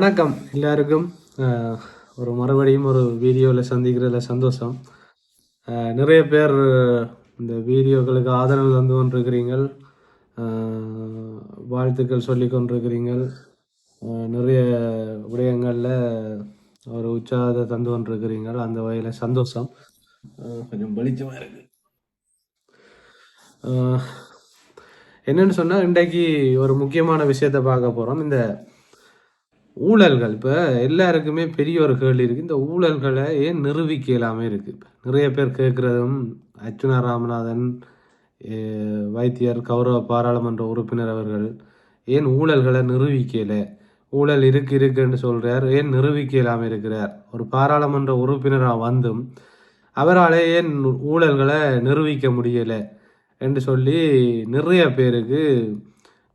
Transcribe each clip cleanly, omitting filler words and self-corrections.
வணக்கம் எல்லாருக்கும். ஒரு மறுபடியும் ஒரு வீடியோவில் சந்திக்கிறதுல சந்தோஷம். நிறைய பேர் இந்த வீடியோக்களுக்கு ஆதரவு தந்து கொண்டிருக்கிறீங்கள், வாழ்த்துக்கள் சொல்லி கொண்டிருக்கிறீங்கள், நிறைய விடயங்களில் ஒரு உற்சாகத்தை தந்து கொண்டிருக்கிறீங்கள். அந்த வகையில் சந்தோஷம். கொஞ்சம் வெளிச்சமாக இருக்கு. என்னன்னு சொன்னால், இன்றைக்கு ஒரு முக்கியமான விஷயத்தை பார்க்க போகிறோம். இந்த ஊழல்கள் இப்போ எல்லாருக்குமே பெரிய ஒரு கேள்வி இருக்குது. இந்த ஊழல்களை ஏன் நிரூபிக்க இல்லாமல் இருக்குது? இப்போ நிறைய பேர் கேட்குறதும், அர்ச்சுனா ராமநாதன், வைத்தியர், கௌரவ பாராளுமன்ற உறுப்பினர் அவர்கள் ஏன் ஊழல்களை நிரூபிக்கலை, ஊழல் இருக்குன்னு சொல்கிறார், ஏன் நிரூபிக்க இல்லாமல் இருக்கிறார்? ஒரு பாராளுமன்ற உறுப்பினராக வந்தும் அவரால் ஏன் ஊழல்களை நிரூபிக்க முடியலை என்று சொல்லி நிறைய பேருக்கு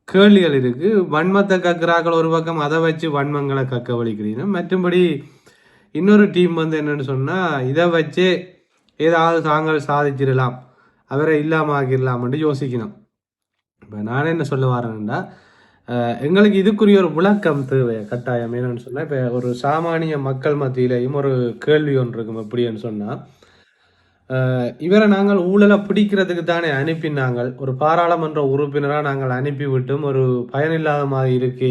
கேள்விகள் இருக்கு. வன்மத்தை கக்குறாக்கள் ஒரு பக்கம், அதை வச்சு வன்மங்களை கக்க வலிக்கிறீங்க. மற்றும்படி இன்னொரு டீம் என்னன்னு சொன்னா, இதை வச்சே ஏதாவது தாங்கள் சாதிச்சிடலாம், அவரை இல்லாம ஆக்கிடலாம்னு யோசிக்கணும். இப்போ நான் என்ன சொல்ல வரேன்னா, எங்களுக்கு இதுக்குரிய ஒரு விளக்கம் தேவை கட்டாயம். என்னன்னு சொன்னா, இப்போ ஒரு சாமானிய மக்கள் மத்தியிலையும் ஒரு கேள்வி ஒன்று இருக்கும். எப்படின்னு சொன்னா, இவரை நாங்கள் ஊழலை பிடிக்கிறதுக்கு தானே அனுப்பினாங்கள், ஒரு பாராளுமன்ற உறுப்பினராக நாங்கள் அனுப்பிவிட்டும் ஒரு பயனில்லாத மாதிரி இருக்கு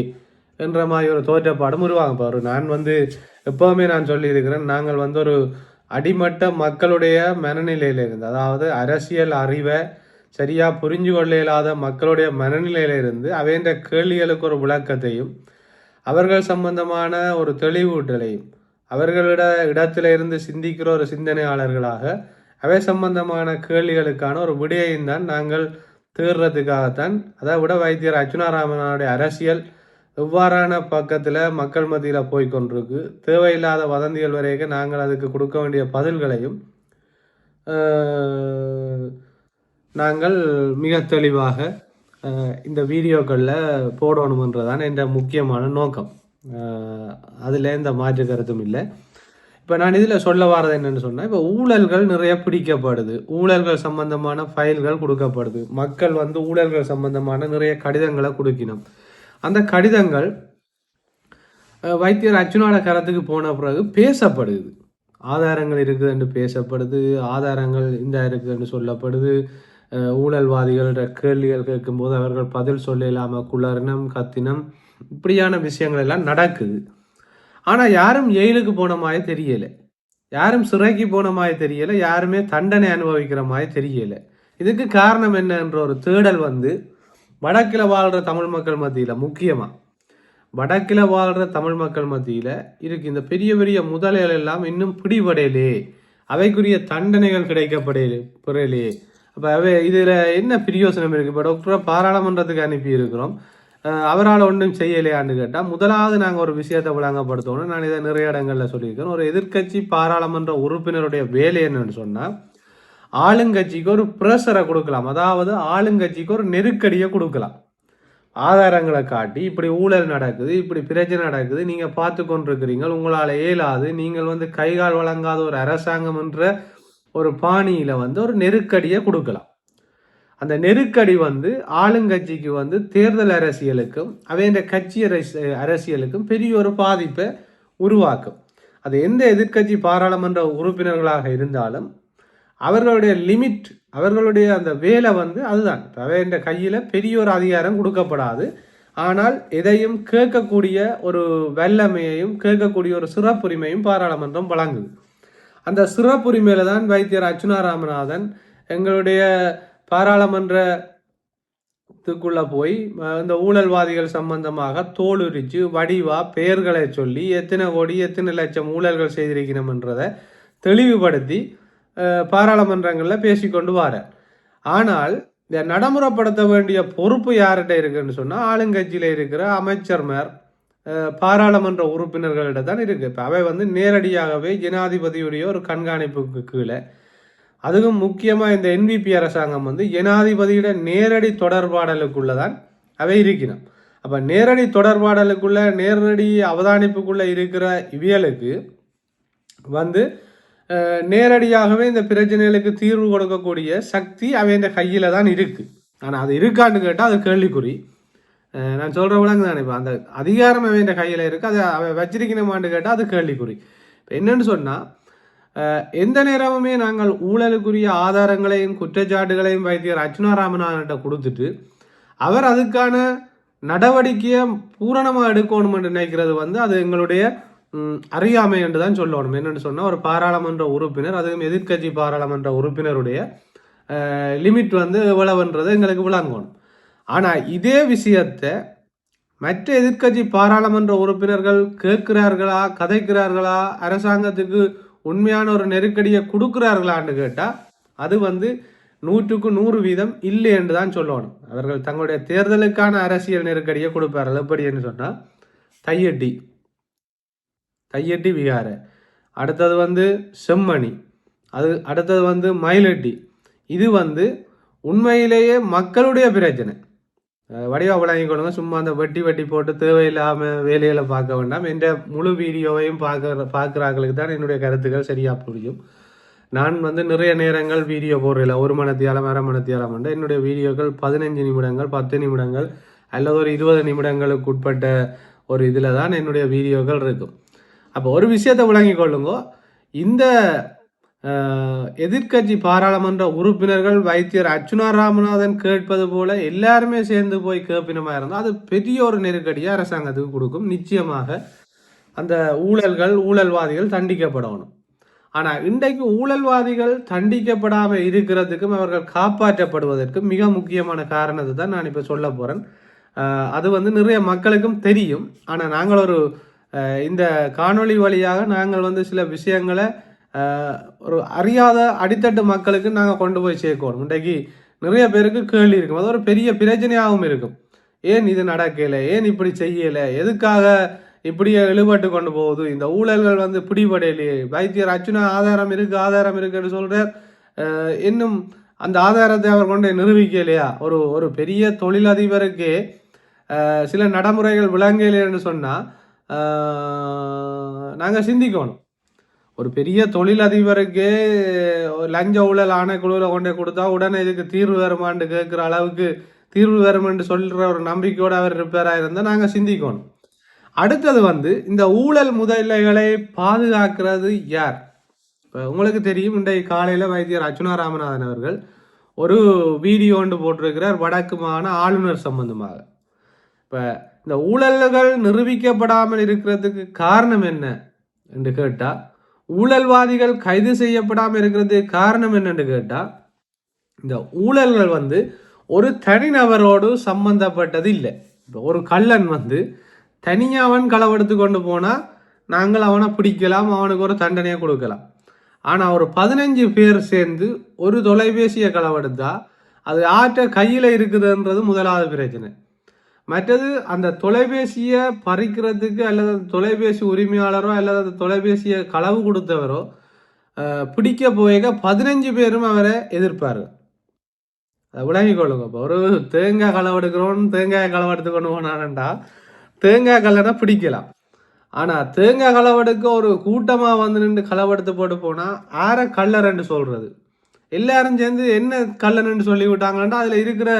என்ற மாதிரி ஒரு தோற்றப்பாடும் உருவாகும். ஒரு நான் எப்போவுமே நான் சொல்லியிருக்கிறேன், நாங்கள் ஒரு அடிமட்ட மக்களுடைய மனநிலையிலிருந்து, அதாவது அரசியல் அறிவை சரியாக புரிஞ்சு கொள்ள இயலாத மக்களுடைய மனநிலையிலிருந்து அவைன்ற கேள்விகளுக்கு ஒரு விளக்கத்தையும் அவர்கள் சம்பந்தமான ஒரு தெளிவூட்டலையும் அவர்களிட இடத்துல இருந்து சிந்திக்கிற ஒரு சிந்தனையாளர்களாக அவை சம்பந்தமான கேள்விகளுக்கான ஒரு விடையையும் தான் நாங்கள் தேடுறதுக்காகத்தான். அதை விட வைத்தியர் அர்ச்சுனா ராமநாதனுடைய அரசியல் எவ்வாறான பக்கத்தில் மக்கள் மத்தியில் போய்கொண்டிருக்கு, தேவையில்லாத வதந்திகள் வரைக்கும் நாங்கள் அதுக்கு கொடுக்க வேண்டிய பதில்களையும் நாங்கள் மிக தெளிவாக இந்த வீடியோக்களில் போடணுமன்றதான் என்ற முக்கியமான நோக்கம். அதில் எந்த மாற்று கருத்தும் இல்லை. இப்போ நான் இதில் சொல்ல வரது என்னென்னு சொன்னால், இப்போ ஊழல்கள் நிறைய பிடிக்கப்படுது, ஊழல்கள் சம்பந்தமான ஃபைல்கள் கொடுக்கப்படுது, மக்கள் ஊழல்கள் சம்பந்தமான நிறைய கடிதங்களை கொடுக்கணும். அந்த கடிதங்கள் வைத்தியர் அர்ச்சுனாவோட கரத்துக்கு போன பிறகு பேசப்படுது, ஆதாரங்கள் இருக்குதுன்னு பேசப்படுது, ஆதாரங்கள் இந்த இருக்குதுன்னு சொல்லப்படுது. ஊழல்வாதிகளோட கேள்விகள் கேட்கும்போது அவர்கள் பதில் சொல்ல இல்லாமல் குளறினம், கத்தினம், இப்படியான விஷயங்கள் எல்லாம் நடக்குது. ஆனால் யாரும் ஜெயிலுக்கு போன மாதிரி தெரியலை, யாரும் சிறைக்கு போன மாதிரி தெரியலை, யாருமே தண்டனை அனுபவிக்கிற மாதிரி தெரியலை. இதுக்கு காரணம் என்னன்ற ஒரு தேடல் வடக்கில் வாழ்கிற தமிழ் மக்கள் மத்தியில், முக்கியமாக வடக்கில் வாழ்கிற தமிழ் மக்கள் மத்தியில் இருக்கு. இந்த பெரிய பெரிய முதலைகள் எல்லாம் இன்னும் பிடிபடையிலே, அவைக்குரிய தண்டனைகள் கிடைக்கப்படையிலே. அப்போ இதில் என்ன பிரயோசனம் இருக்குது? இப்போ டாக்டரை பாராளுமன்றத்துக்கு அனுப்பி இருக்கிறோம், அவரால் ஒன்றும் செய்யலையான்னு கேட்டால், முதலாவது நாங்கள் ஒரு விஷயத்தை விளங்கப்படுத்தணும். நான் இதை நிறைய இடங்களில் சொல்லியிருக்கேன். ஒரு எதிர்கட்சி பாராளுமன்ற உறுப்பினருடைய வேலை என்னன்னு சொன்னால், ஆளுங்கட்சிக்கு ஒரு ப்ரெஷரை கொடுக்கலாம், அதாவது ஆளுங்கட்சிக்கு ஒரு நெருக்கடியை கொடுக்கலாம். ஆதாரங்களை காட்டி, இப்படி ஊழல் நடக்குது, இப்படி பிரச்சனை நடக்குது, நீங்கள் பார்த்து கொண்டிருக்கிறீங்க, உங்களால் இயலாது, நீங்கள் கைகால் வழங்காத ஒரு அரசாங்கம் என்ற ஒரு பாணியில் ஒரு நெருக்கடியை கொடுக்கலாம். அந்த நெருக்கடி ஆளுங்கட்சிக்கு தேர்தல் அரசியலுக்கும் அவைய கட்சி அரசியலுக்கும் பெரிய ஒரு பாதிப்பை உருவாக்கும். அது எந்த எதிர்கட்சி பாராளுமன்ற உறுப்பினர்களாக இருந்தாலும் அவர்களுடைய லிமிட், அவர்களுடைய அந்த வேலை அதுதான். அவைய கையில் பெரிய ஒரு அதிகாரம் கொடுக்கப்படாது, ஆனால் எதையும் கேட்கக்கூடிய ஒரு வல்லமையையும் கேட்கக்கூடிய ஒரு சிறப்புரிமையும் பாராளுமன்றம் வழங்குது. அந்த சிறப்புரிமையில தான் வைத்தியர் அர்ச்சுனா ராமநாதன் எங்களுடைய பாராளுமன்றத்துக்குள்ள போய் இந்த ஊழல்வாதிகள் சம்பந்தமாக தோலுரிச்சு வடிவா பெயர்களை சொல்லி எத்தனை கோடி எத்தனை லட்சம் ஊழல்கள் செய்திருக்கணும்ன்றதை தெளிவுபடுத்தி பாராளுமன்றங்களில் பேசிக்கொண்டு வர. ஆனால் இந்த நடைமுறைப்படுத்த வேண்டிய பொறுப்பு யார்கிட்ட இருக்குன்னு சொன்னால், ஆளுங்கட்சியில் இருக்கிற அமைச்சர்மார், பாராளுமன்ற உறுப்பினர்களிட தான் இருக்கு. இப்போ அவை நேரடியாகவே ஜனாதிபதியுடைய ஒரு கண்காணிப்புக்கு கீழே, அதுவும் முக்கியமாக இந்த என்பிபி அரசாங்கம் ஜனாதிபதியோட நேரடி தொடர்பாடலுக்குள்ளதான் அவை இருக்கணும். அப்போ நேரடி தொடர்பாடலுக்குள்ள, நேரடி அவதானிப்புக்குள்ள இருக்கிற இவியலுக்கு நேரடியாகவே இந்த பிரச்சனைகளுக்கு தீர்வு கொடுக்கக்கூடிய சக்தி அவை இந்த கையில் தான் இருக்கு. ஆனால் அது இருக்கான்னு கேட்டால் அது கேள்விக்குறி. நான் சொல்கிற விளங்கு தானே. இப்போ அந்த அதிகாரம் அவன் கையில் இருக்குது, அதை அவன் வச்சிருக்கணுமான்னு கேட்டால் அது கேள்விக்குறி. இப்போ என்னென்னு சொன்னால், எந்த நேரமுமே நாங்கள் ஊழலுக்குரிய ஆதாரங்களையும் குற்றச்சாட்டுகளையும் வைத்தியர் அர்ச்சுனா ராமநாதன்கிட்ட கொடுத்துட்டு அவர் அதுக்கான நடவடிக்கையை பூரணமாக எடுக்கணும் என்று நினைக்கிறது வந்து அது எங்களுடைய அறியாமை என்று தான் சொல்லணும். என்னென்னு சொன்னால், ஒரு பாராளுமன்ற உறுப்பினர், அதுவும் எதிர்கட்சி பாராளுமன்ற உறுப்பினருடைய லிமிட் வந்து எவ்வளவுன்றது எங்களுக்கு விளங்கணும். ஆனால் இதே விஷயத்தை மற்ற எதிர்கட்சி பாராளுமன்ற உறுப்பினர்கள் கேட்கிறார்களா, கதைக்கிறார்களா, அரசாங்கத்துக்கு உண்மையான ஒரு நெருக்கடியை கொடுக்குறார்களான்னு கேட்டால் அது வந்து 100% இல்லை என்று தான் சொல்லணும். அவர்கள் தங்களுடைய தேர்தலுக்கான அரசியல் நெருக்கடியை கொடுப்பார்கள். எப்படி என்று சொன்னால், தையட்டி விகார, அடுத்தது வந்து செம்மணி, அடுத்தது வந்து மயிலட்டி. இது வந்து உண்மையிலேயே மக்களுடைய பிரச்சனை. வடிவா விளங்கி கொள்ளுங்க. சும்மா அந்த வெட்டி போட்டு தேவையில்லாமல் வேலைகளை பார்க்க வேண்டாம். என்ற முழு வீடியோவையும் பார்க்குறாங்களுக்கு தான் என்னுடைய கருத்துக்கள் சரியாக புரியும். நான் வந்து நிறைய நேரங்கள் வீடியோ போடுறதில்ல, 1 மணித்தியாலம் 1/2 மணித்தியாலம் உண்டு. என்னுடைய வீடியோக்கள் 15 நிமிடங்கள் 10 நிமிடங்கள் அல்லது ஒரு 20 நிமிடங்களுக்கு உட்பட்ட ஒரு இதில் தான் என்னுடைய வீடியோக்கள் இருக்கும். அப்போ ஒரு விஷயத்தை விளங்கி கொள்ளுங்க, இந்த எதிர்கட்சி பாராளுமன்ற உறுப்பினர்கள் வைத்தியர் அர்ச்சுனா ராமநாதன் கேட்பது போல எல்லாருமே சேர்ந்து போய் கேட்பினமாக இருந்தால் அது பெரிய ஒரு நெருக்கடியை அரசாங்கத்துக்கு கொடுக்கும். நிச்சயமாக அந்த ஊழல்வாதிகள் தண்டிக்கப்படணும். ஆனால் இன்றைக்கு ஊழல்வாதிகள் தண்டிக்கப்படாமல் இருக்கிறதுக்கும் அவர்கள் காப்பாற்றப்படுவதற்கும் மிக முக்கியமான காரணத்தை தான் நான் இப்போ சொல்ல போகிறேன். அது வந்து நிறைய மக்களுக்கும் தெரியும். ஆனால் நாங்கள் இந்த காணொளி வழியாக நாங்கள் வந்து சில விஷயங்களை ஒரு அறியாத அடித்தட்டு மக்களுக்கு நாங்கள் கொண்டு போய் சேர்க்கணும். இன்றைக்கு நிறைய பேருக்கு கேள்வி இருக்கும், அது ஒரு பெரிய பிரச்சனையாகவும் இருக்கும். ஏன் இது நடக்கலை, ஏன் இப்படி செய்யலை, எதுக்காக இப்படியே இழுபட்டு கொண்டு போகுது, இந்த ஊழல்கள் வந்து பிடிபடையிலேயே, வைத்தியர் அர்ச்சுனா ஆதாரம் இருக்குன்னு சொல்கிறார், இன்னும் அந்த ஆதாரத்தை அவர் கொண்டு நிரூபிக்கலையா? ஒரு பெரிய தொழிலதிபருக்கு சில நடைமுறைகள் விளங்கலைன்னு சொன்னால் நாங்கள் சிந்திக்கணும். ஒரு பெரிய தொழிலதிபருக்கு லஞ்ச ஊழல் ஆணைக்குழுவில் கொண்டே கொடுத்தா உடனே இதுக்கு தீர்வு வருமானு கேட்குற அளவுக்கு தீர்வு வருமென்று சொல்கிற ஒரு நம்பிக்கையோடு அவர் ரிப்பேராக இருந்தால் நாங்கள் சிந்திக்கணும். அடுத்தது வந்து இந்த ஊழல் முதலைகளை பாதுகாக்கிறது யார்? இப்போ உங்களுக்கு தெரியும், இன்றைக்கு காலையில் வைத்தியர் அர்ச்சுனா ராமநாதன் அவர்கள் ஒரு வீடியோ ஒன்று போட்டிருக்கிறார் வடக்கு மாகாண ஆளுநர் சம்பந்தமாக. இப்போ இந்த ஊழல்கள் நிரூபிக்கப்படாமல் இருக்கிறதுக்கு காரணம் என்ன என்று கேட்டால், ஊழல்வாதிகள் கைது செய்யப்படாமல் இருக்கிறதுக்கு காரணம் என்னன்னு கேட்டால், இந்த ஊழல்கள் வந்து ஒரு தனிநபரோடு சம்பந்தப்பட்டது இல்லை. இப்போ ஒரு கள்ளன் வந்து தனியாக அவன் களவெடுத்து கொண்டு போனால் நாங்கள் அவனை பிடிக்கலாம், அவனுக்கு ஒரு தண்டனையை கொடுக்கலாம். ஆனால் ஒரு 15 பேர் சேர்ந்து ஒரு தொலைபேசியை களவெடுத்தா அது ஆற்ற கையில் இருக்குதுன்றது முதலாவது பிரச்சனை. மற்றது அந்த தொலைபேசியை பறிக்கிறதுக்கு அல்லது தொலைபேசி உரிமையாளரோ அல்லது அந்த தொலைபேசியை களவு கொடுத்தவரோ பிடிக்க போய்க 15 பேரும் அவரை எதிர்ப்பார். அதை விளங்கி கொள்ளுங்க. இப்போ ஒரு தேங்காய் களவெடுக்கிறோன்னு தேங்காய் களவெடுத்து கொண்டு போனான்டா தேங்காய் கல்லனை பிடிக்கலாம். ஆனால் தேங்காய் களவெடுக்க ஒரு கூட்டமாக வந்து நின்று களவெடுத்து போட்டு போனால் ஆரை கல்லறன்னு சொல்கிறது. எல்லாரும் சேர்ந்து என்ன கல்லன்னு சொல்லி விட்டாங்கன்னா அதில் இருக்கிற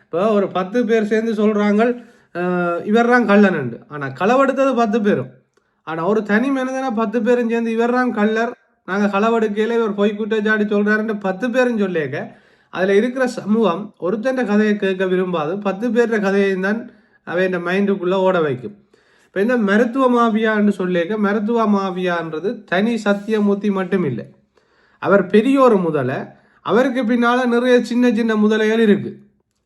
இப்போ ஒரு 10 பேர் சேர்ந்து சொல்கிறாங்க இவர் தான் கள்ளனண்டு. ஆனால் களவெடுத்தது 10 பேரும். ஆனால் ஒரு தனி மனிதனா 10 பேரும் சேர்ந்து இவர் தான் கள்ளர், நாங்கள் களவெடுக்கையில் இவர் பொய் குற்றச்சாட்டு சொல்கிறாருன்னு 10 பேரும் சொல்லியிருக்க அதில் இருக்கிற சமூகம் ஒருத்தண்ட கதையை கேட்க விரும்பாது. 10 பேர்ற கதையை தான் அவை இந்த மைண்டுக்குள்ளே ஓட வைக்கும். இப்போ இந்த மருத்துவ மாஃபியான்னு சொல்லியிருக்க, மருத்துவ மாஃபியான்றது தனி சத்தியமூர்த்தி மட்டும் இல்லை, அவர் பெரிய ஒரு முதலை, அவருக்கு பின்னால் நிறைய சின்ன சின்ன முதலைகள் இருக்குது.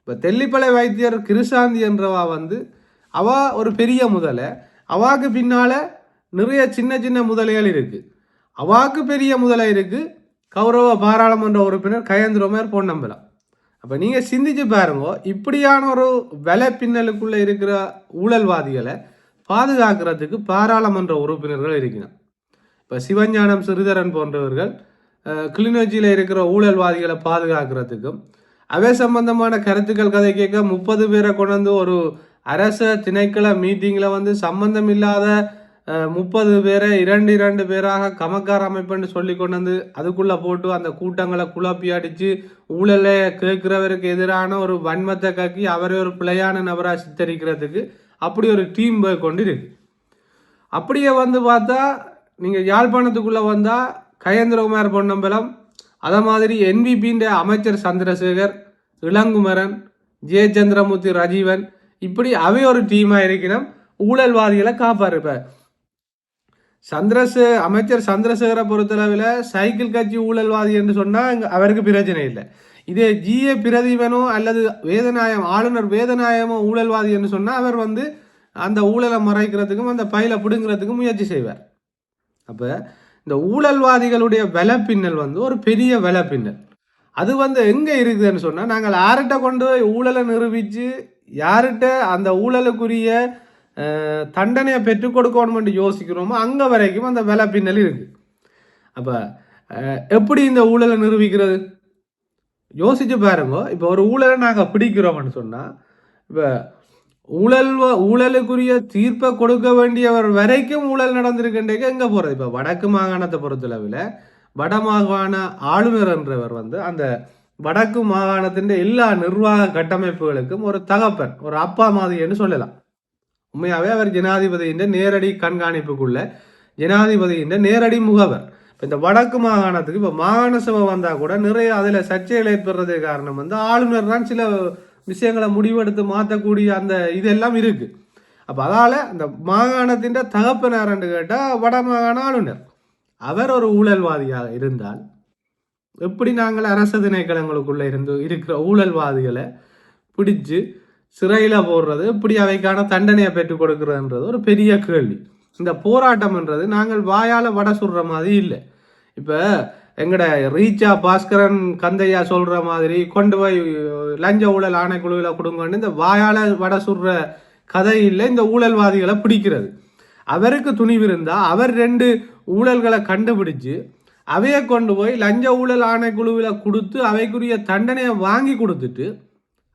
இப்போ தெல்லிப்பளை வைத்தியர் கிருசாந்தி என்றவா வந்து ஒரு பெரிய முதலை, அவாக்கு பின்னால் நிறைய சின்ன சின்ன முதலைகள் இருக்குது. அவாக்கு பெரிய முதலை இருக்குது கௌரவ பாராளுமன்ற உறுப்பினர் கயந்திரமேர் பொன்னம்பலம். அப்போ நீங்கள் சிந்திச்சு பாருங்க, இப்படியான ஒரு விலை பின்னலுக்குள்ளே இருக்கிற ஊழல்வாதிகளை பாதுகாக்கிறதுக்கு பாராளுமன்ற உறுப்பினர்கள் இருக்கிறார். இப்போ சிவஞானம் சிறிதரன் போன்றவர்கள் கிளிநொச்சியில் இருக்கிற ஊழல்வாதிகளை பாதுகாக்கிறதுக்கும் அவை சம்பந்தமான கருத்துக்கள் கதை கேட்க 30 பேரை கொண்டு வந்து ஒரு அரச திணைக்கள மீட்டிங்கில் வந்து சம்பந்தம் இல்லாத 30 பேரை 2 பேராக கமக்கார அமைப்புன்னு சொல்லி கொண்டு வந்து அதுக்குள்ளே போட்டு அந்த கூட்டங்களை குழப்பி அடித்து ஊழலை கேட்குறவருக்கு எதிரான ஒரு வன்மத்தை காக்கி அவரே ஒரு பிழையான நபராக சித்தரிக்கிறதுக்கு அப்படி ஒரு டீம் கொண்டு இருக்கு. அப்படியே வந்து பார்த்தா நீங்கள் யாழ்ப்பாணத்துக்குள்ளே வந்தால் கயேந்திரகுமார் பொன்னம்பலம், அதை மாதிரி NVP அமைச்சர் சந்திரசேகர், இளங்குமரன், ஜெயச்சந்திரமூர்த்தி, ரஜீவன், இப்படி அவை ஒரு டீமாக இருக்கணும் ஊழல்வாதிகளை காப்பாரு. இப்போ அமைச்சர் சந்திரசேகரை பொறுத்தளவில் சைக்கிள் கட்சி ஊழல்வாதி என்று சொன்னால் அவருக்கு பிரச்சனை இல்லை. இதே GA பிரதீபனோ அல்லது ஆளுநர் வேதநாயகமோ ஊழல்வாதி என்று சொன்னால் அவர் வந்து அந்த ஊழலை மறைக்கிறதுக்கும் அந்த பயில பிடுங்கிறதுக்கும் முயற்சி செய்வார். அப்போ இந்த ஊழல்வாதிகளுடைய வலைப்பின்னல் வந்து ஒரு பெரிய வலைப்பின்னல். அது வந்து எங்கே இருக்குதுன்னு சொன்னால் நாங்கள் யார்கிட்ட கொண்டு போய் ஊழலை நிரூபித்து யார்கிட்ட அந்த ஊழலுக்குரிய தண்டனையை பெற்றுக் கொடுக்கணும்னு யோசிக்கிறோமோ அங்கே வரைக்கும் அந்த வலைப்பின்னல் இருக்குது. அப்போ எப்படி இந்த ஊழலை நிரூபிக்கிறது யோசிச்சு பாருங்க. இப்போ ஒரு ஊழலை நாங்கள் பிடிக்கிறோம்னு சொன்னால் இப்போ ஊழலுக்குரிய தீர்ப்பை கொடுக்க வேண்டியவர் வரைக்கும் ஊழல் நடந்திருக்கின்றே எங்கே போகிறது. இப்போ வடக்கு மாகாணத்தை பொறுத்தளவில் வடமாகாண ஆளுநர் என்றவர் வந்து அந்த வடக்கு மாகாணத்தின் எல்லா நிர்வாக கட்டமைப்புகளுக்கும் ஒரு தகப்பன், ஒரு அப்பா மாதிரின்னு சொல்லலாம். உண்மையாகவே அவர் ஜனாதிபதியின் நேரடி கண்காணிப்புக்குள்ள ஜனாதிபதியின் நேரடி முகவர். இப்போ இந்த வடக்கு மாகாணத்துக்கு இப்போ மாகாண சபை வந்தால் கூட நிறைய அதில் சர்ச்சைகள் ஏற்படுறது காரணம் வந்து ஆளுநர் தான் சில விஷயங்களை முடிவெடுத்து மாற்றக்கூடிய அந்த இதெல்லாம் இருக்கு. அப்போ அதால் அந்த மாகாணத்தின் தகப்பனார்ன்னு கேட்டால் வட மாகாண ஆளுநர். அவர் ஒரு ஊழல்வாதியாக இருந்தால் எப்படி நாங்கள் அரசு திணைக்களங்களுக்குள்ள இருக்கிற ஊழல்வாதிகளை பிடிச்சு சிறையில் போடுறது, இப்படி அவைக்கான தண்டனையை பெற்றுக் கொடுக்குறதுன்றது ஒரு பெரிய கேள்வி. இந்த போராட்டம்ன்றது நாங்கள் வாயால் வடை சுடுற மாதிரி இல்லை. இப்போ எங்கட ரீச்சா பாஸ்கரன் கந்தையா சொல்ற மாதிரி கொண்டு போய் லஞ்ச ஊழல் ஆணைக்குழுவில் கொடுங்கன்னு இந்த வாயால வடை சுடுற கதை இல்லை. இந்த ஊழல்வாதிகளை பிடிக்கிறது அவருக்கு துணிவு இருந்தால் அவர் 2 ஊழல்களை கண்டுபிடிச்சு அவையை கொண்டு போய் லஞ்ச ஊழல் ஆணைக்குழுவில் கொடுத்து அவைக்குரிய தண்டனையை வாங்கி கொடுத்துட்டு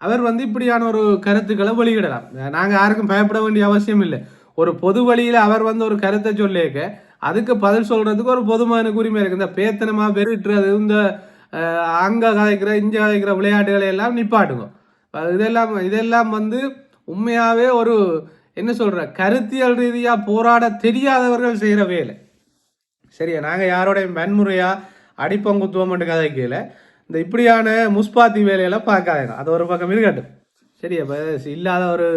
அவர் வந்து இப்படியான ஒரு கருத்துக்களை வெளியிடலாம். நாங்கள் யாருக்கும் பயப்பட வேண்டிய அவசியம் இல்லை. ஒரு பொது வழியில் அவர் வந்து ஒரு கருத்தை சொல்லியிருக்க அதுக்கு பதில் சொல்றதுக்கு ஒரு பொதுமகனுக்கு உரிமை இருக்கு. இந்த பேத்தனமா வெறுட்டுறது, இந்த அங்க கதைக்கிற இஞ்ச கதைக்கிற விளையாட்டுகளை எல்லாம் நிப்பாட்டுங்க. இதெல்லாம் வந்து உண்மையாவே ஒரு என்ன சொல்ற கருத்தியல் ரீதியா போராட தெரியாதவர்கள் செய்யற வேலை. சரியா, நாங்க யாரோடைய வன்முறையா அடிப்பங்குத்துவம் கதைக்கல. இந்த இப்படியான முஸ்பாத்தி வேலையெல்லாம் பார்க்காதீங்க. அது ஒரு பக்கம் இருக்கட்டும். சரி, அப்போ இல்லாத ஒரு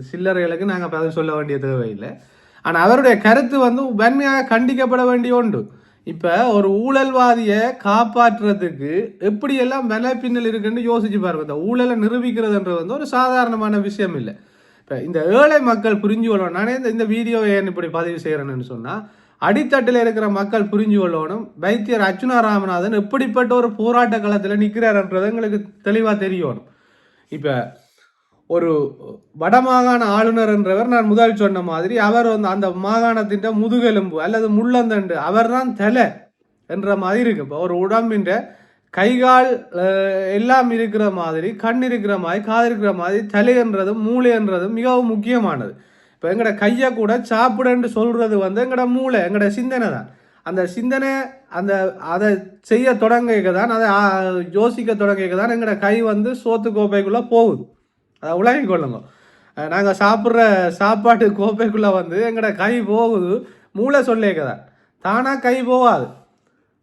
சில்லறைகளுக்கு நாங்கள் பதில் சொல்ல வேண்டிய தேவையில்லை. ஆனால் அவருடைய கருத்து வந்து வன்மையாக கண்டிக்கப்பட வேண்டிய ஒன்று. இப்போ ஒரு ஊழல்வாதியை காப்பாற்றுறதுக்கு எப்படியெல்லாம் பின்னல் இருக்குன்னு யோசிச்சு பாருங்க. இந்த ஊழலை நிரூபிக்கிறதுன்றது வந்து ஒரு சாதாரணமான விஷயம் இல்லை. இப்போ இந்த ஏழை மக்கள் புரிஞ்சு கொள்ளணும். நானே இந்த வீடியோவை ஏன் இப்படி பதிவு செய்கிறேன்னு சொன்னால் அடித்தட்டில் இருக்கிற மக்கள் புரிஞ்சு கொள்ளணும். வைத்தியர் அர்ச்சுனா ராமநாதன் எப்படிப்பட்ட ஒரு போராட்ட களத்தில் நிற்கிறார்ன்றது எங்களுக்கு தெளிவாக தெரியணும். இப்போ ஒரு வடமாகாண ஆளுநர் என்றவர் நான் முதல் சொன்ன மாதிரி அவர் வந்து அந்த மாகாணத்தின் முதுகெலும்பு அல்லது முள்ளந்தண்டு அவர் தான் தலை என்ற மாதிரி இருக்கு. இப்போ ஒரு உடம்பின் கைகால் எல்லாம் இருக்கிற மாதிரி, கண் இருக்கிற மாதிரி, காது இருக்கிற மாதிரி தலை என்றதும் மூளை என்றதும் மிகவும் முக்கியமானது. இப்போ எங்களோட கையை கூட சாப்பிடன்னு சொல்றது வந்து எங்களோட மூளை, எங்களோட சிந்தனை தான். அந்த சிந்தனை அதை செய்ய தொடங்க தான், அதை யோசிக்க தொடங்க தான் எங்களோட கை வந்து சோத்து கோப்பைக்குள்ளே போகுது. அதை உலகி கொள்ளுங்க. நாங்கள் சாப்பிட்ற சாப்பாட்டு கோப்பைக்குள்ளே வந்து எங்களோட கை போகுது, மூளை சொல்லேக்க தான். தானாக கை போகாது.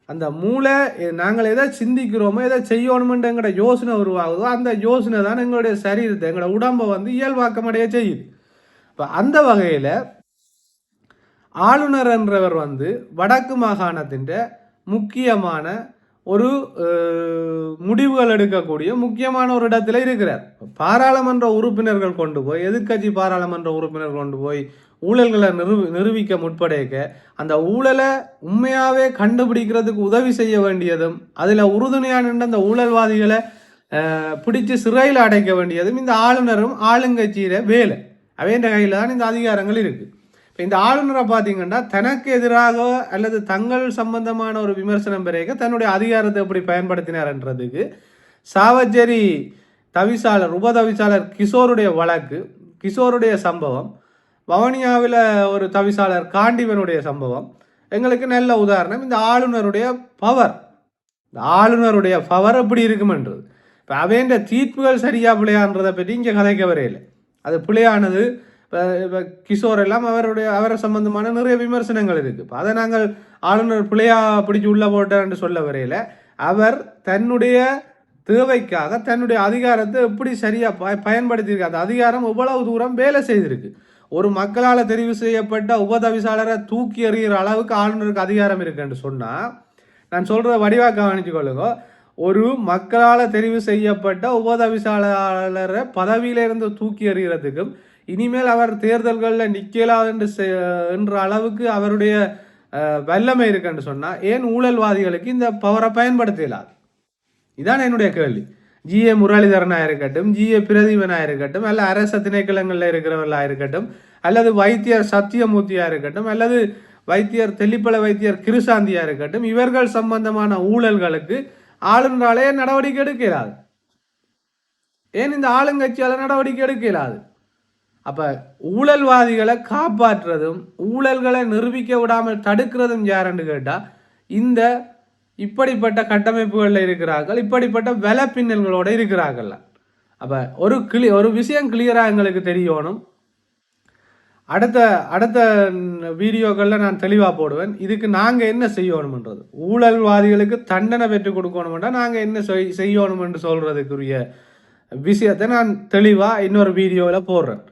அந்த மூளை நாங்கள் எதை சிந்திக்கிறோமோ எதை செய்யணுமென்று எங்களோட யோசனை உருவாகுதோ அந்த யோசனை தான் எங்களுடைய சரீரத்தை எங்களோட உடம்பை வந்து இயல்பாக்கமடைய செய்யுது. இப்போ அந்த வகையில் ஆளுநர் என்றவர் வந்து வடக்கு மாகாணத்தின் முக்கியமான ஒரு முடிவுகள் எடுக்கக்கூடிய முக்கியமான ஒரு இடத்துல இருக்கிறார். பாராளுமன்ற உறுப்பினர்கள் கொண்டு போய் எதிர்கட்சி பாராளுமன்ற உறுப்பினர்கள் கொண்டு போய் ஊழல்களை நிரூபிக்க முற்படைக்க அந்த ஊழலை உண்மையாகவே கண்டுபிடிக்கிறதுக்கு உதவி செய்ய வேண்டியதும் அதில் உறுதுணையான அந்த ஊழல்வாதிகளை பிடிச்சு சிறையில் அடைக்க வேண்டியதும் இந்த ஆளுநரும் ஆளுங்கட்சியில வேலை. அவைன்ற கையில் தான் இந்த அதிகாரங்கள் இருக்குது. இப்போ இந்த ஆளுநரை பார்த்தீங்கன்னா தனக்கு எதிராக அல்லது தங்கள் சம்பந்தமான ஒரு விமர்சனம் பிறகு தன்னுடைய அதிகாரத்தை எப்படி பயன்படுத்தினார்ன்றதுக்கு சாவச்சேரி தவிசாளர் உபதவிசாளர் கிஷோருடைய வழக்கு, கிஷோருடைய சம்பவம் வவுனியாவில் ஒரு தவிசாளர் காண்டிவனுடைய சம்பவம் எங்களுக்கு நல்ல உதாரணம். இந்த ஆளுநருடைய பவர், இந்த ஆளுநருடைய பவர் எப்படி இருக்குமென்றது. இப்போ அவைன்ற தீர்ப்புகள் சரியா பிள்ளையான்றதை பற்றி இங்கே கதைக்க வரையில. அது பிள்ளையானது. இப்போ கிஷோர் எல்லாம் அவரை சம்பந்தமான நிறைய விமர்சனங்கள் இருக்குது. இப்போ அதை நாங்கள் ஆளுநர் பிள்ளையா பிடிச்சி உள்ள போட்டார்ன்னு சொல்ல வரையில அவர் தன்னுடைய தேவைக்காக தன்னுடைய அதிகாரத்தை எப்படி சரியா பயன்படுத்தியிருக்கு, அந்த அதிகாரம் எவ்வளவு தூரம் வேலை செய்திருக்கு. ஒரு மக்களால் தெரிவு செய்யப்பட்ட உபதவிசாளரை தூக்கி எறிகிற அளவுக்கு ஆளுநருக்கு அதிகாரம் இருக்குன்னு சொன்னால், நான் சொல்கிற வடிவாக கவனிச்சுக்கொள்ளுங்க. ஒரு மக்களால் தெரிவு செய்யப்பட்ட உபதவிசாளரை பதவியிலிருந்து தூக்கி எறிகிறதுக்கும் இனிமேல் அவர் தேர்தல்களில் நிற்கலாது என்ற அளவுக்கு அவருடைய வல்லமை இருக்குன்னு சொன்னால் ஏன் ஊழல்வாதிகளுக்கு இந்த பவரை பயன்படுத்தலாது? இதான் என்னுடைய கேள்வி. ஜிஏ முரளிதரனாக இருக்கட்டும், ஜிஏ பிரதீபனாக இருக்கட்டும், அல்ல அரச திணைக்களங்களில் இருக்கிறவர்களாக இருக்கட்டும், அல்லது வைத்தியர் சத்தியமூர்த்தியாக இருக்கட்டும், அல்லது வைத்தியர் தெல்லிப்பள வைத்தியர் கிருசாந்தியா இருக்கட்டும், இவர்கள் சம்பந்தமான ஊழல்களுக்கு ஆளுநராலே நடவடிக்கை எடுக்கலாது. ஏன் இந்த ஆளுங்கட்சியால் நடவடிக்கை எடுக்கலாது? அப்ப ஊழல்வாதிகளை காப்பாற்றுறதும் ஊழல்களை நிரூபிக்க விடாமல் தடுக்கிறதும் யாருன்னு கேட்டா இந்த இப்படிப்பட்ட கட்டமைப்புகளில் இருக்கிறார்கள், இப்படிப்பட்ட வெல பின்னல்களோட இருக்கிறார்கள். அப்ப ஒரு விஷயம் கிளியரா எங்களுக்கு தெரியணும். அடுத்த வீடியோக்களில் நான் தெளிவாக போடுவேன். இதுக்கு நாங்கள் என்ன செய்யணும்ன்றது, ஊழல்வாதிகளுக்கு தண்டனை பெற்றுக் கொடுக்கணும்னா நாங்கள் என்ன செய்யணும் என்று சொல்றதுக்குரிய விஷயத்தை நான் தெளிவாக இன்னொரு வீடியோவில் போடுறேன்.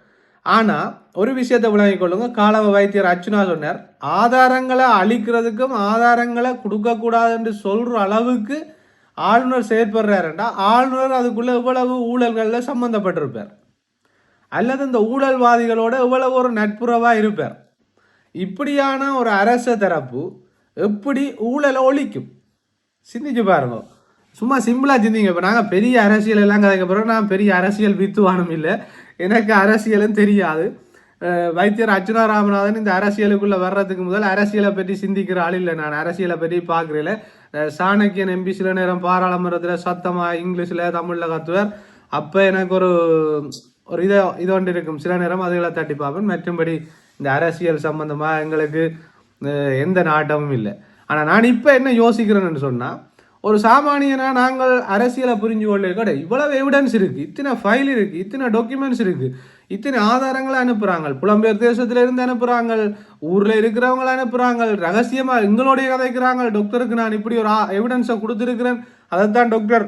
ஆனால் ஒரு விஷயத்தை விளங்கிக் கொள்ளுங்க. காலவ வைத்தியர் அர்ச்சுனா சொன்னார், ஆதாரங்களை அழிக்கிறதுக்கும் ஆதாரங்களை கொடுக்கக்கூடாது என்று சொல்கிற அளவுக்கு ஆளுநர் செயற்படுறாருண்டா ஆளுநர் அதுக்குள்ளே இவ்வளவு ஊழல்களில் சம்மந்தப்பட்டிருப்பார், அல்லது இந்த ஊழல்வாதிகளோட இவ்வளவு ஒரு நட்புறவாக இருப்பார். இப்படியான ஒரு அரச தரப்பு எப்படி ஊழலை ஒழிக்கும்? சிந்திச்சு பாருங்க. சும்மா சிம்பிளாக சிந்திங்க. இப்போ நாங்கள் பெரிய அரசியல் எல்லாம் கதைக்க பிறகு நான் பெரிய அரசியல் வித்துவானும் இல்லை, எனக்கு அரசியலும் தெரியாது. வைத்தியர் அர்ச்சுனா ராமநாதன் இந்த அரசியலுக்குள்ளே வர்றதுக்கு முதல் அரசியலை பற்றி சிந்திக்கிற ஆள் இல்லை. நான் அரசியலை பற்றி பார்க்குறேன். சாணக்கியன் எம்பி சில நேரம் பாராளுமன்றத்தில் சத்தமாக இங்கிலீஷில் தமிழில் கத்துவார். அப்போ எனக்கு ஒரு இது ஒன்று இருக்கும். சில நேரம் அதுகளை தட்டி பார்ப்பேன். மற்றும்படி இந்த அரசியல் சம்பந்தமாக எங்களுக்கு எந்த நாட்டமும் இல்லை. ஆனால் நான் இப்போ என்ன யோசிக்கிறேன்னு சொன்னால், ஒரு சாமானியனா நாங்கள் அரசியலை புரிஞ்சு கொள்ள கிடையாது. இவ்வளவு எவிடன்ஸ் இருக்குது, இத்தனை ஃபைல் இருக்குது, இத்தனை டாக்குமெண்ட்ஸ் இருக்குது, இத்தனை ஆதாரங்களை அனுப்புகிறாங்க, புலம்பெயர் தேசத்துல இருந்து அனுப்புகிறாங்க, ஊரில் இருக்கிறவங்களை அனுப்புகிறாங்க, ரகசியமாக எங்களுடைய கதைக்கிறாங்க. டாக்டருக்கு நான் இப்படி ஒரு எவிடன்ஸை கொடுத்துருக்கிறேன், அதைத்தான் டாக்டர்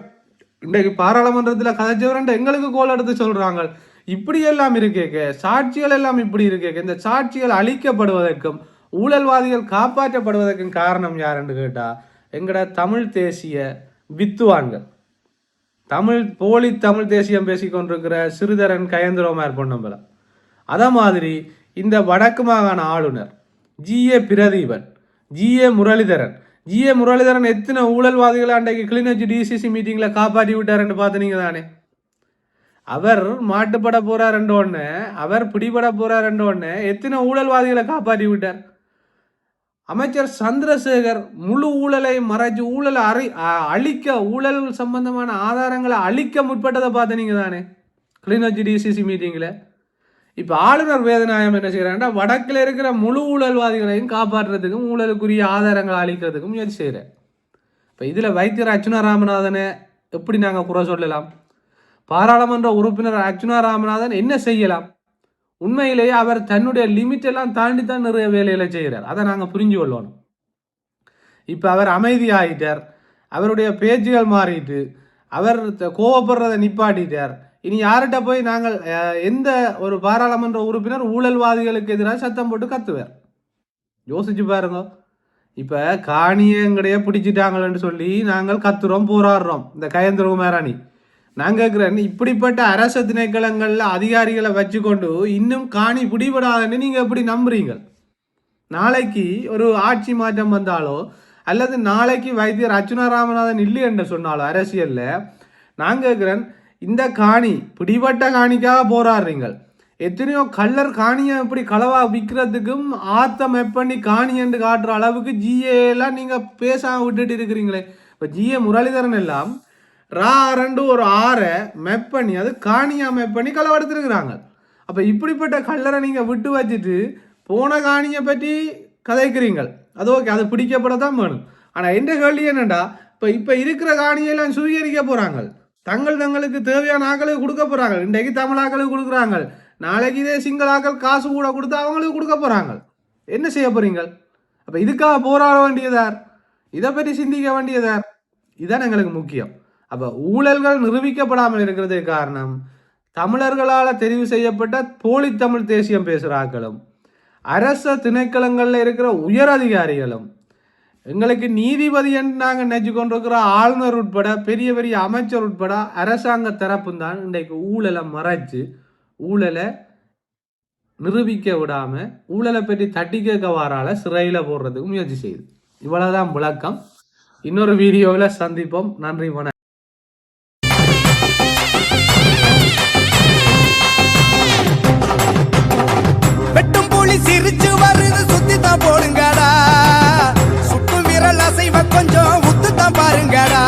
இன்றைக்கு பாராளுமன்றத்தில் கதைச்சவரன்ட்டு எங்களுக்கு கோல் எடுத்து சொல்கிறாங்க. இப்படி எல்லாம் இருக்கேக்க, சாட்சிகள் எல்லாம் இப்படி இருக்கேக்க, இந்த சாட்சிகள் அழிக்கப்படுவதற்கும் ஊழல்வாதிகள் காப்பாற்றப்படுவதற்கும் காரணம் யாருன்னு கேட்டால் எங்கட தமிழ் தேசிய வித்துவான்கள், போலி தமிழ் தேசியம் பேசிக்கொண்டிருக்கிற சிறிதரன் கயந்திரோமார் பொன்னம்பலம். அதே மாதிரி இந்த வடக்கு மாகாண ஆளுநர் ஜிஏ பிரதீபன், ஜிஏ முரளிதரன் எத்தனை ஊழல்வாதிகளை அன்றைக்கு கிளிநொச்சி டிசிசி மீட்டிங்ல காப்பாற்றி விட்டாருன்னு பார்த்துனீங்க தானே. அவர் மாட்டுப்பட போறாருன்றோன்னு, அவர் பிடிபட போறாருன்றோன்னு எத்தனை ஊழல்வாதிகளை காப்பாற்றி விட்டார். அமைச்சர் சந்திரசேகர் முழு ஊழலை மறைச்சு ஊழலை அழிக்க, ஊழல் சம்பந்தமான ஆதாரங்களை அழிக்க முற்பட்டதை பார்த்தீங்க தானே கிளிநொச்சி டிசிசி மீட்டிங்கில். இப்போ ஆளுநர் வேதநாயகம் என்ன செய்கிறாருன்னா, வடக்கில் இருக்கிற முழு ஊழல்வாதிகளையும் காப்பாற்றுறதுக்கும் ஊழலுக்குரிய ஆதாரங்களை அழிக்கிறதுக்கும் முயற்சி செய்கிறார். இப்போ இதில் வைத்தியர் அர்ச்சுனா ராமநாதனை எப்படி நாங்கள் குறை சொல்லலாம்? பாராளுமன்ற உறுப்பினர் அர்ச்சுனா ராமநாதன் என்ன செய்யலாம்? உண்மையிலேயே அவர் தன்னுடைய லிமிட் எல்லாம் தாண்டி தான் நிறைய வேலைகளை செய்கிறார். அதை நாங்கள் புரிஞ்சு கொள்ளணும். இப்போ அவர் அமைதியாகிட்டார், அவருடைய பேச்சுகள் மாறிட்டு, அவர் கோவப்படுறதை நிப்பாட்டிட்டார். இனி யார்கிட்ட போய் நாங்கள் எந்த ஒரு பாராளுமன்ற உறுப்பினர் ஊழல்வாதிகளுக்கு எதிராக சத்தம் போட்டு கத்துவார்? யோசிச்சு பாருங்க. இப்போ காணியங்கடைய பிடிச்சிட்டாங்களன்னு சொல்லி நாங்கள் கத்துறோம், போராடுறோம். இந்த கயந்திரகுமாராணி நான் கேட்குறேன், இப்படிப்பட்ட அரச திணைக்களங்களில் அதிகாரிகளை வச்சுக்கொண்டு இன்னும் காணி பிடிபடாதுன்னு நீங்கள் எப்படி நம்புறீங்க? நாளைக்கு ஒரு ஆட்சி மாற்றம் வந்தாலோ அல்லது நாளைக்கு வைத்தியர் அர்ச்சுனா ராமநாதன் இல்லை என்று சொன்னாலோ அரசியலில் நான் கேட்குறேன், இந்த காணி பிடிபட்ட காணிக்காக போராடுறீங்கள். எத்தனையோ கல்லர் காணியை இப்படி களவா விற்கிறதுக்கும் ஆத்தம் பண்ணி காணி என்று காட்டுற அளவுக்கு ஜிஏ எல்லாம் நீங்கள் பேசாமல் விட்டுட்டு இருக்கிறீங்களே. இப்போ ஜிஏ முரளிதரன் எல்லாம் ஒரு 6 மெப் பண்ணி அது காணியா மெப் பண்ணி களவெடுத்துருக்குறாங்க. அப்ப இப்படிப்பட்ட கல்லறை நீங்க விட்டு வச்சுட்டு போன காணியை பற்றி கதைக்கிறீங்கள், அது ஓகே, அது பிடிக்கப்படத்தான் வேணும். ஆனா எந்த கேள்வி என்னண்டா, இப்ப இருக்கிற காணியெல்லாம் சுவீகரிக்க போறாங்க, தங்களுக்கு தேவையான ஆக்களுக்கு கொடுக்க போறாங்க. இன்றைக்கு தமிழாக்களுக்கு கொடுக்குறாங்க, நாளைக்கு இதே சிங்களாக்கள் காசு கூட கொடுத்து அவங்களுக்கு கொடுக்க போறாங்க. என்ன செய்ய போறீங்க? அப்ப இதுக்காக போராட வேண்டியதார், இதை பற்றி சிந்திக்க வேண்டியதார், இதுதான் எங்களுக்கு முக்கியம். அப்ப ஊழல்கள் நிரூபிக்கப்படாமல் இருக்கிறதுக்கு காரணம் தமிழர்களால் தெரிவு செய்யப்பட்ட போலி தமிழ் தேசியம் பேசுகிறார்களும் அரச திணைக்களங்களில் இருக்கிற உயர் அதிகாரிகளும் எங்களுக்கு நீதிபதி என்று நாங்கள் நினைச்சு கொண்டிருக்கிற ஆளுநர் உட்பட பெரிய பெரிய அமைச்சர் உட்பட அரசாங்க தரப்பும் தான் இன்றைக்கு ஊழலை மறைச்சு ஊழலை நிரூபிக்க விடாம ஊழலை பற்றி தட்டி கேட்க வாரால சிறையில போடுறதுக்கு முயற்சி செய்யுது. இவ்வளவுதான் விளக்கம். இன்னொரு வீடியோவில் சந்திப்போம். நன்றி, வணக்கம். வெட்டும் புலி சிரிச்சு வருது, சுத்தித்தான் போடுங்கடா. சுட்டு விரல் அசைவ கொஞ்சம் உத்துத்தான் பாருங்கடா.